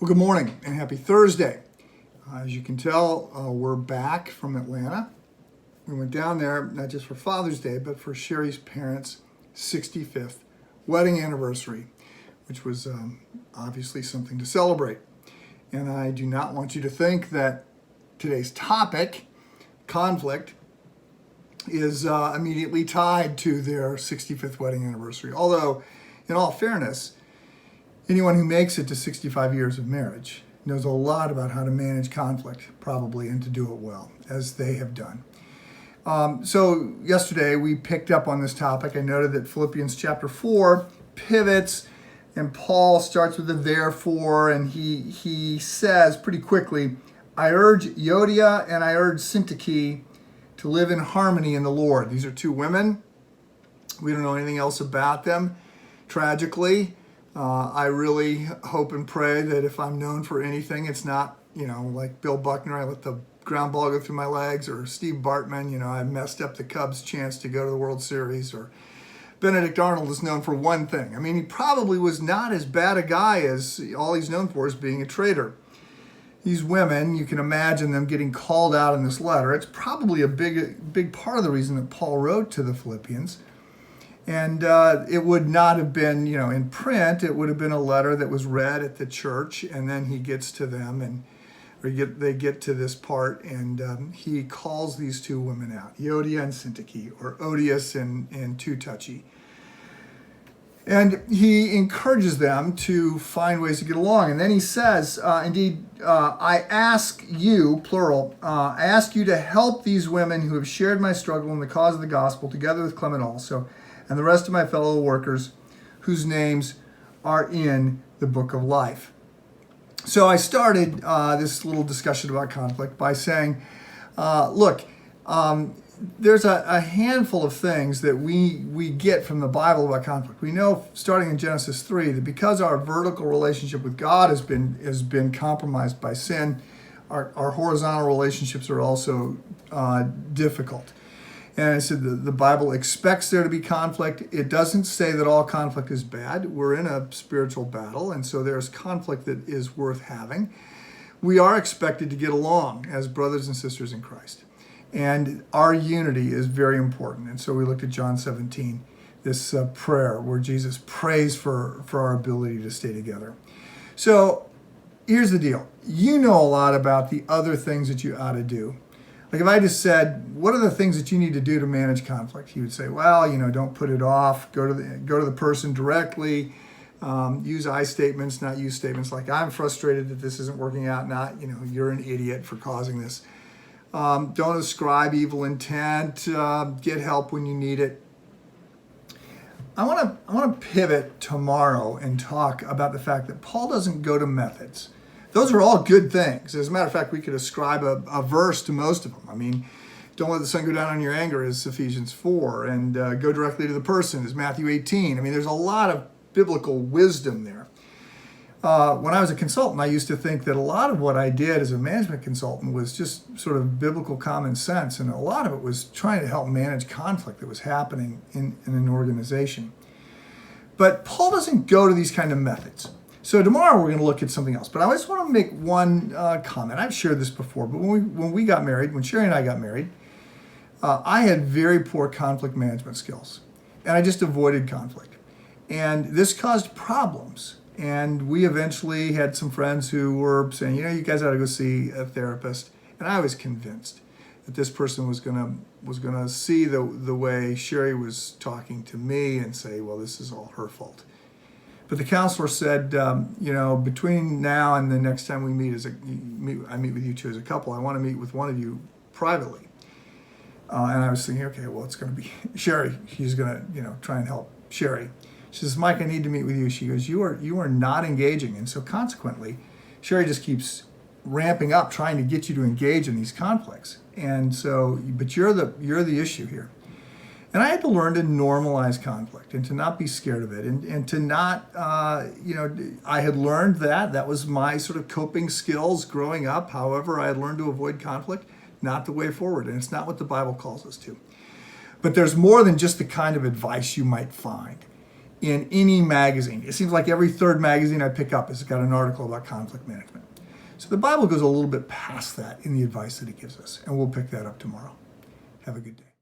Well, good morning and happy Thursday. As you can tell, we're back from Atlanta. We went down there not just for Father's Day, but for Sherry's parents' 65th wedding anniversary, which was obviously something to celebrate. And I do not want you to think that today's topic, conflict, is immediately tied to their 65th wedding anniversary. Although, in all fairness, anyone who makes it to 65 years of marriage knows a lot about how to manage conflict, probably, and to do it well, as they have done. So yesterday we picked up on this topic. I noted that Philippians chapter 4 pivots, and Paul starts with a therefore, and he says pretty quickly, I urge Euodia and I urge Syntyche to live in harmony in the Lord. These are two women. We don't know anything else about them, tragically. I really hope and pray that if I'm known for anything, it's not, like Bill Buckner, I let the ground ball go through my legs, or Steve Bartman, I messed up the Cubs' chance to go to the World Series, or Benedict Arnold is known for one thing. I mean, he probably was not as bad a guy as all he's known for is being a traitor. These women, you can imagine them getting called out in this letter. It's probably a big part of the reason that Paul wrote to the Philippians. And it would not have been, in print. It would have been a letter that was read at the church, and then he gets to them, they get to this part, and he calls these two women out, Euodia and Syntyche, or Odious and Too Touchy. And he encourages them to find ways to get along. And then he says, I ask you, plural, I ask you to help these women who have shared my struggle in the cause of the gospel, together with Clement also, and the rest of my fellow workers whose names are in the book of life. So I started this little discussion about conflict by saying, there's a handful of things that we get from the Bible about conflict. We know, starting in Genesis 3, that because our vertical relationship with God has been compromised by sin, our horizontal relationships are also difficult. And I said the Bible expects there to be conflict. It doesn't say that all conflict is bad. We're in a spiritual battle, and so there's conflict that is worth having. We are expected to get along as brothers and sisters in Christ. And our unity is very important. And so we looked at John 17, this prayer where Jesus prays for our ability to stay together. So here's the deal. You know a lot about the other things that you ought to do. Like if I just said, what are the things that you need to do to manage conflict? You would say, well, don't put it off. Go to the person directly. Use I statements, not you statements. Like, I'm frustrated that this isn't working out. Not, you're an idiot for causing this. Don't ascribe evil intent. Get help when you need it. I want to pivot tomorrow and talk about the fact that Paul doesn't go to methods. Those are all good things. As a matter of fact, we could ascribe a verse to most of them. I mean, don't let the sun go down on your anger is Ephesians 4, and go directly to the person is Matthew 18. I mean, there's a lot of biblical wisdom there. When I was a consultant, I used to think that a lot of what I did as a management consultant was just sort of biblical common sense, and a lot of it was trying to help manage conflict that was happening in an organization. But Paul doesn't go to these kind of methods. So tomorrow we're going to look at something else. But I just want to make one comment. I've shared this before, but when we got married, when Sherry and I got married, I had very poor conflict management skills, and I just avoided conflict. And this caused problems. And we eventually had some friends who were saying, you guys ought to go see a therapist. And I was convinced that this person was gonna see the way Sherry was talking to me and say, well, this is all her fault. But the counselor said, between now and the next time we meet I meet with you two as a couple, I want to meet with one of you privately. And I was thinking, okay, well, it's going to be Sherry. He's going to, try and help Sherry. She says, Mike, I need to meet with you. She goes, you are not engaging. And so consequently, Sherry just keeps ramping up, trying to get you to engage in these conflicts. And so, but you're the issue here. And I had to learn to normalize conflict and to not be scared of it, and to not, I had learned that was my sort of coping skills growing up. However, I had learned to avoid conflict, not the way forward. And it's not what the Bible calls us to. But there's more than just the kind of advice you might find in any magazine. It seems like every third magazine I pick up has got an article about conflict management. So the Bible goes a little bit past that in the advice that it gives us, and we'll pick that up tomorrow. Have a good day.